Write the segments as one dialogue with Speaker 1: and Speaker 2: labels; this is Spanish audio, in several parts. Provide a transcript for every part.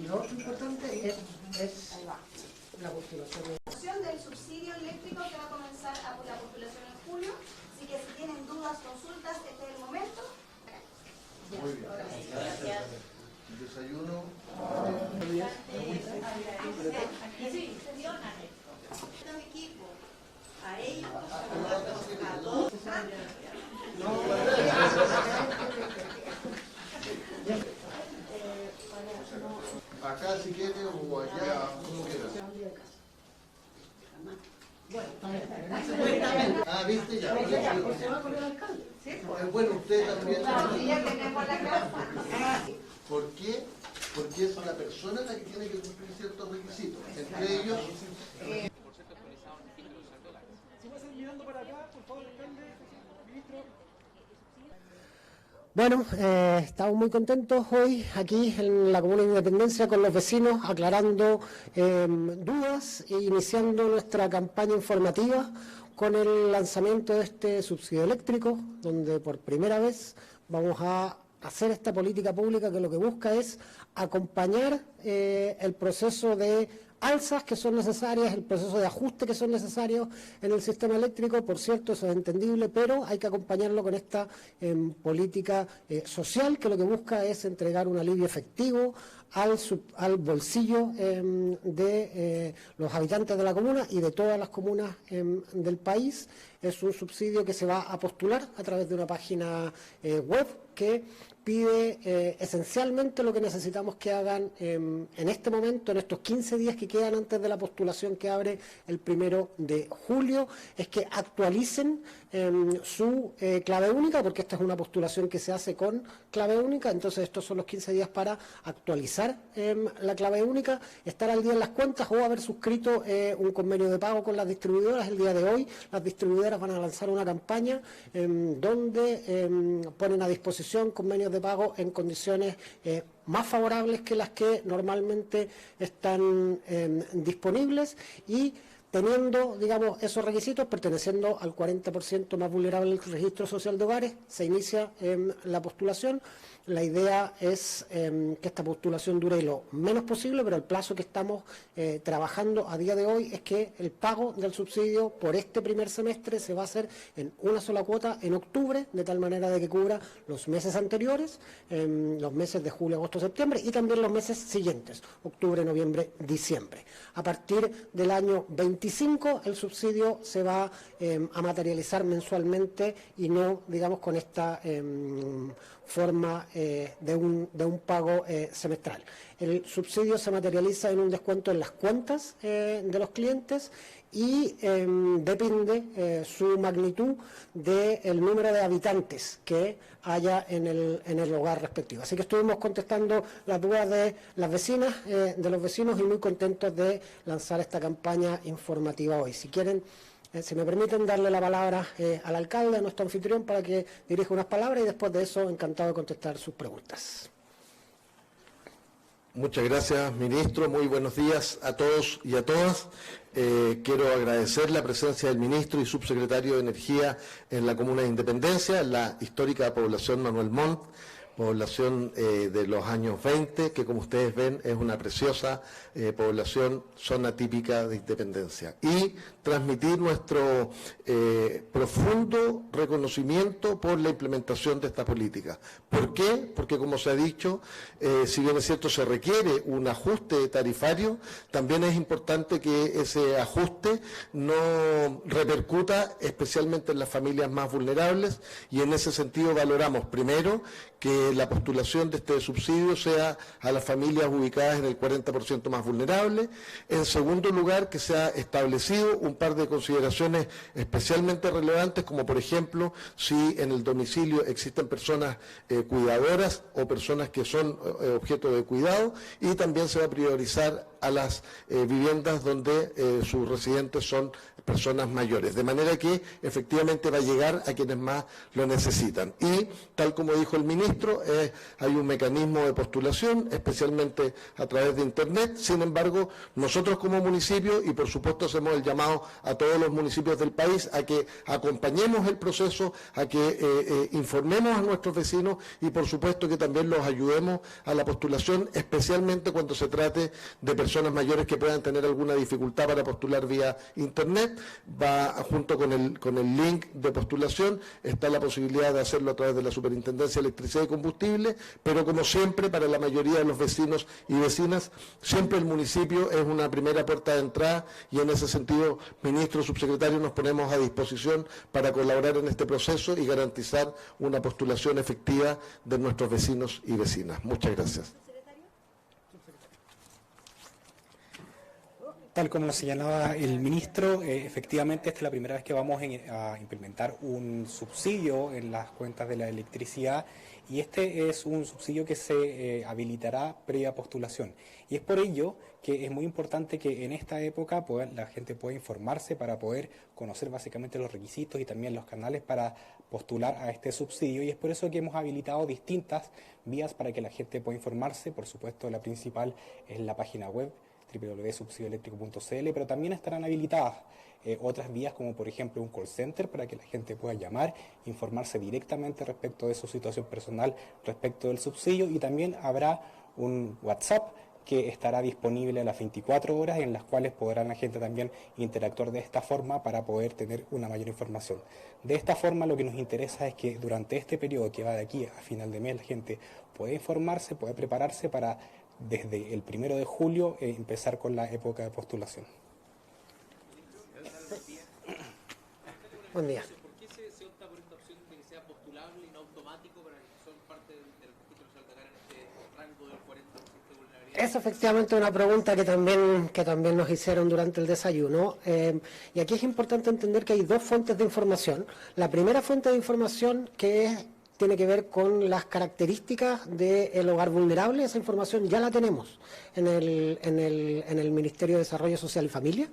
Speaker 1: lo otro importante es la postulación.
Speaker 2: Del subsidio eléctrico que va a comenzar la postulación en julio, así que si tienen dudas, consultas, este es el momento.
Speaker 3: Muy bien. Gracias. Desayuno.
Speaker 2: Equipo, a ellos, a todos.
Speaker 3: Acá si quiere o allá, como quieras. Ah, viste ya.
Speaker 1: Se va con el alcalde.
Speaker 3: Bueno, usted también.
Speaker 2: Ya tenemos la casa.
Speaker 3: ¿Por qué? Porque es la persona la que tiene que cumplir ciertos requisitos. Entre ellos.
Speaker 4: Si pasan mirando para acá, por favor, alcalde, ministro.
Speaker 1: Bueno, estamos muy contentos hoy aquí en la Comuna de Independencia con los vecinos, aclarando dudas e iniciando nuestra campaña informativa con el lanzamiento de este subsidio eléctrico, donde por primera vez vamos a hacer esta política pública que lo que busca es acompañar el proceso de alzas que son necesarias, el proceso de ajuste que son necesarios en el sistema eléctrico. Por cierto, eso es entendible, pero hay que acompañarlo con esta política social que lo que busca es entregar un alivio efectivo al bolsillo de los habitantes de la comuna y de todas las comunas del país. Es un subsidio que se va a postular a través de una página web que pide esencialmente lo que necesitamos que hagan en este momento, en estos 15 días que quedan antes de la postulación que abre el 1 de julio, es que actualicen su clave única, porque esta es una postulación que se hace con clave única. Entonces estos son los 15 días para actualizar la clave única, estar al día en las cuentas o haber suscrito un convenio de pago con las distribuidoras. El día de hoy las distribuidoras van a lanzar una campaña donde ponen a disposición convenios de pago en condiciones más favorables que las que normalmente están disponibles, y teniendo, digamos, esos requisitos, perteneciendo al 40% más vulnerable del registro social de hogares, se inicia la postulación. La idea es que esta postulación dure lo menos posible, pero el plazo que estamos trabajando a día de hoy es que el pago del subsidio por este primer semestre se va a hacer en una sola cuota en octubre, de tal manera de que cubra los meses anteriores, los meses de julio, agosto, septiembre, y también los meses siguientes, octubre, noviembre, diciembre. A partir del año 25 el subsidio se va a materializar mensualmente y no, digamos, con esta forma de un pago semestral. El subsidio se materializa en un descuento en las cuentas de los clientes y depende su magnitud del número de habitantes que haya en el hogar respectivo. Así que estuvimos contestando las dudas de las vecinas, de los vecinos, y muy contentos de lanzar esta campaña informativa hoy. Si quieren, si me permiten darle la palabra al alcalde, a nuestro anfitrión, para que dirija unas palabras, y después de eso encantado de contestar sus preguntas.
Speaker 3: Muchas gracias, ministro. Muy buenos días a todos y a todas. Quiero agradecer la presencia del ministro y subsecretario de Energía en la Comuna de Independencia, la histórica población Manuel Montt, población de los años 20, que como ustedes ven es una preciosa población, zona típica de Independencia. Y transmitir nuestro profundo reconocimiento por la implementación de esta política. ¿Por qué? Porque, como se ha dicho, si bien es cierto se requiere un ajuste tarifario, también es importante que ese ajuste no repercuta especialmente en las familias más vulnerables, y en ese sentido valoramos primero que la postulación de este subsidio sea a las familias ubicadas en el 40% más vulnerable. En segundo lugar, que se ha establecido un par de consideraciones especialmente relevantes, como por ejemplo, si en el domicilio existen personas cuidadoras o personas que son objeto de cuidado, y también se va a priorizar a las viviendas donde sus residentes son personas mayores, de manera que efectivamente va a llegar a quienes más lo necesitan. Y, tal como dijo el ministro, hay un mecanismo de postulación, especialmente a través de Internet. Sin embargo, nosotros como municipio, y por supuesto hacemos el llamado a todos los municipios del país, a que acompañemos el proceso, a que informemos a nuestros vecinos y por supuesto que también los ayudemos a la postulación, especialmente cuando se trate de personas mayores que puedan tener alguna dificultad para postular vía Internet. Va junto con el link de postulación, está la posibilidad de hacerlo a través de la Superintendencia de Electricidad y Combustible, pero como siempre, para la mayoría de los vecinos y vecinas, siempre el municipio es una primera puerta de entrada y en ese sentido, ministro, subsecretario, nos ponemos a disposición para colaborar en este proceso y garantizar una postulación efectiva de nuestros vecinos y vecinas. Muchas gracias.
Speaker 5: Tal como lo señalaba el ministro, efectivamente esta es la primera vez que vamos a implementar un subsidio en las cuentas de la electricidad y este es un subsidio que se habilitará previa postulación. Y es por ello que es muy importante que en esta época la gente pueda informarse para poder conocer básicamente los requisitos y también los canales para postular a este subsidio y es por eso que hemos habilitado distintas vías para que la gente pueda informarse. Por supuesto, la principal es la página web www.subsidioeléctrico.cl, pero también estarán habilitadas otras vías como por ejemplo un call center para que la gente pueda llamar, informarse directamente respecto de su situación personal respecto del subsidio y también habrá un WhatsApp que estará disponible a las 24 horas en las cuales podrá la gente también interactuar de esta forma para poder tener una mayor información. De esta forma lo que nos interesa es que durante este periodo que va de aquí a final de mes la gente pueda informarse, pueda prepararse para desde el 1 de julio empezar con la época de postulación.
Speaker 1: Buen día.
Speaker 4: ¿Por qué se opta por esta opción de que sea postulable y no automático para que son parte del registro social de en este rango del 40% de vulnerabilidad?
Speaker 1: Es efectivamente una pregunta que también nos hicieron durante el desayuno. Y aquí es importante entender que hay dos fuentes de información. La primera fuente de información tiene que ver con las características del hogar vulnerable. Esa información ya la tenemos en el Ministerio de Desarrollo Social y Familia.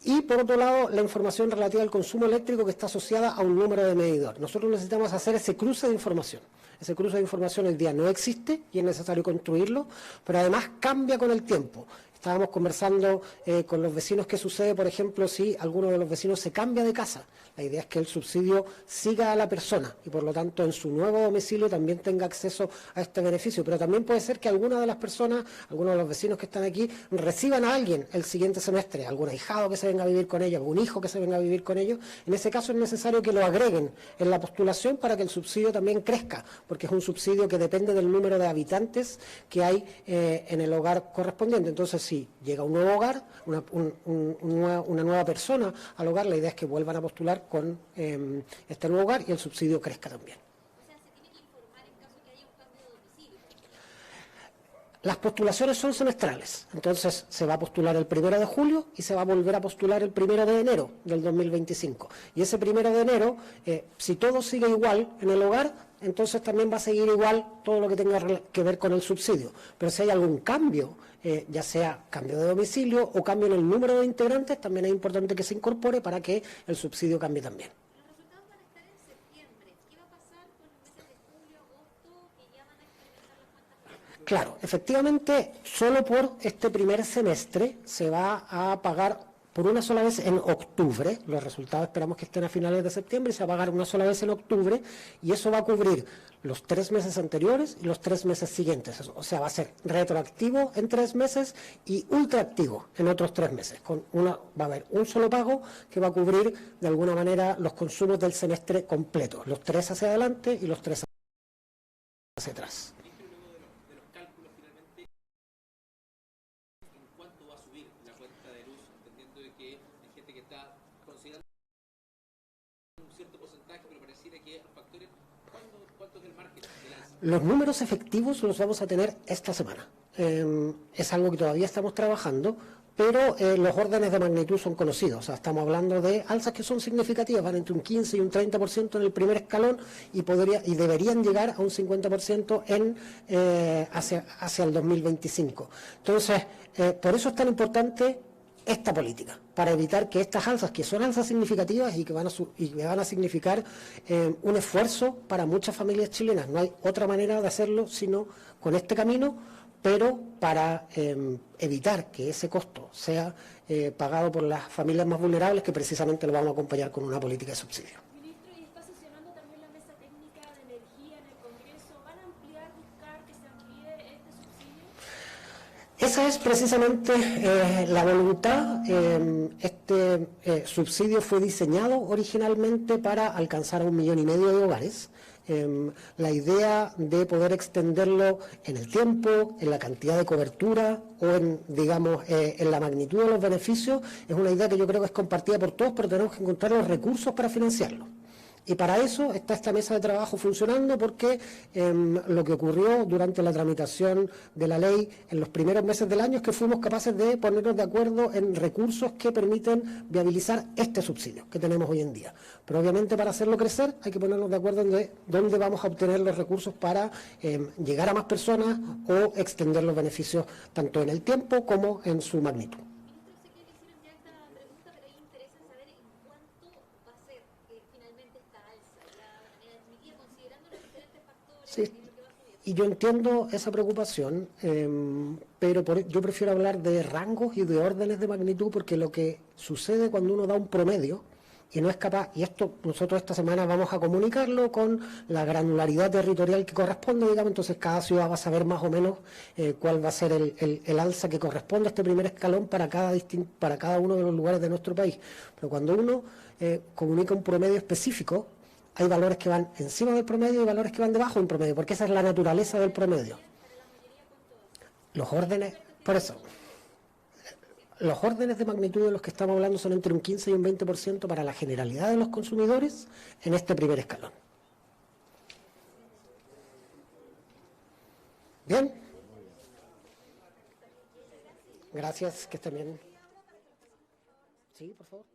Speaker 1: Y por otro lado, la información relativa al consumo eléctrico que está asociada a un número de medidor. Nosotros necesitamos hacer ese cruce de información. Ese cruce de información hoy día no existe y es necesario construirlo, pero además cambia con el tiempo. Estábamos conversando con los vecinos qué sucede, por ejemplo, si alguno de los vecinos se cambia de casa. La idea es que el subsidio siga a la persona y por lo tanto en su nuevo domicilio también tenga acceso a este beneficio. Pero también puede ser que alguna de las personas, algunos de los vecinos que están aquí, reciban a alguien el siguiente semestre, algún ahijado que se venga a vivir con ellos, algún hijo que se venga a vivir con ellos. En ese caso es necesario que lo agreguen en la postulación para que el subsidio también crezca, porque es un subsidio que depende del número de habitantes que hay en el hogar correspondiente. Entonces, si llega un nuevo hogar, una nueva persona al hogar, la idea es que vuelvan a postular con este nuevo hogar y el subsidio crezca también.
Speaker 6: O sea, se tiene que informar en caso que haya un cambio de domicilio.
Speaker 1: Las postulaciones son semestrales, entonces se va a postular el 1 de julio y se va a volver a postular el 1 de enero del 2025. Y ese 1 de enero, si todo sigue igual en el hogar, entonces también va a seguir igual todo lo que tenga que ver con el subsidio. Pero si hay algún cambio, ya sea cambio de domicilio o cambio en el número de integrantes, también es importante que se incorpore para que el subsidio cambie también.
Speaker 6: Los resultados van a estar en septiembre. ¿Qué va a pasar con los meses de julio, agosto, que ya van a experimentar las cuentas?
Speaker 1: Claro, efectivamente, solo por este primer semestre se va a pagar por una sola vez en octubre. Los resultados esperamos que estén a finales de septiembre y se va a pagar una sola vez en octubre y eso va a cubrir los 3 meses anteriores y los 3 meses siguientes. O sea, va a ser retroactivo en 3 meses y ultraactivo en otros 3 meses. Va a haber un solo pago que va a cubrir de alguna manera los consumos del semestre completo, los 3 hacia adelante y los 3 hacia atrás. Los números efectivos los vamos a tener esta semana. Es algo que todavía estamos trabajando pero los órdenes de magnitud son conocidos. O sea, estamos hablando de alzas que son significativas, van entre un 15 y un 30% en el primer escalón y deberían llegar a un 50% hacia el 2025. Entonces, por eso es tan importante esta política, para evitar que estas alzas, que son alzas significativas y que van a significar un esfuerzo para muchas familias chilenas. No hay otra manera de hacerlo sino con este camino, pero para evitar que ese costo sea pagado por las familias más vulnerables, que precisamente lo vamos a acompañar con una política de subsidio.
Speaker 6: Ministro, y está sesionando también la mesa técnica de energía en el Congreso. ¿Van a buscar que se amplíe este subsidio?
Speaker 1: Esa es precisamente la voluntad. Este subsidio fue diseñado originalmente para alcanzar a 1,5 millones de hogares. La idea de poder extenderlo en el tiempo, en la cantidad de cobertura o en la magnitud de los beneficios es una idea que yo creo que es compartida por todos, pero tenemos que encontrar los recursos para financiarlo. Y para eso está esta mesa de trabajo funcionando, porque lo que ocurrió durante la tramitación de la ley en los primeros meses del año es que fuimos capaces de ponernos de acuerdo en recursos que permiten viabilizar este subsidio que tenemos hoy en día. Pero obviamente para hacerlo crecer hay que ponernos de acuerdo en dónde vamos a obtener los recursos para llegar a más personas o extender los beneficios tanto en el tiempo como en su magnitud. Sí, y yo entiendo esa preocupación, pero yo prefiero hablar de rangos y de órdenes de magnitud, porque lo que sucede cuando uno da un promedio y no es capaz, y esto nosotros esta semana vamos a comunicarlo con la granularidad territorial que corresponde, digamos, entonces cada ciudad va a saber más o menos cuál va a ser el alza que corresponde a este primer escalón para cada uno de los lugares de nuestro país. Pero cuando uno comunica un promedio específico, hay valores que van encima del promedio y valores que van debajo del promedio, porque esa es la naturaleza del promedio. Los órdenes, por eso, los órdenes de magnitud de los que estamos hablando son entre un 15 y un 20% para la generalidad de los consumidores en este primer escalón. ¿Bien? Gracias, que estén bien. Sí, por favor.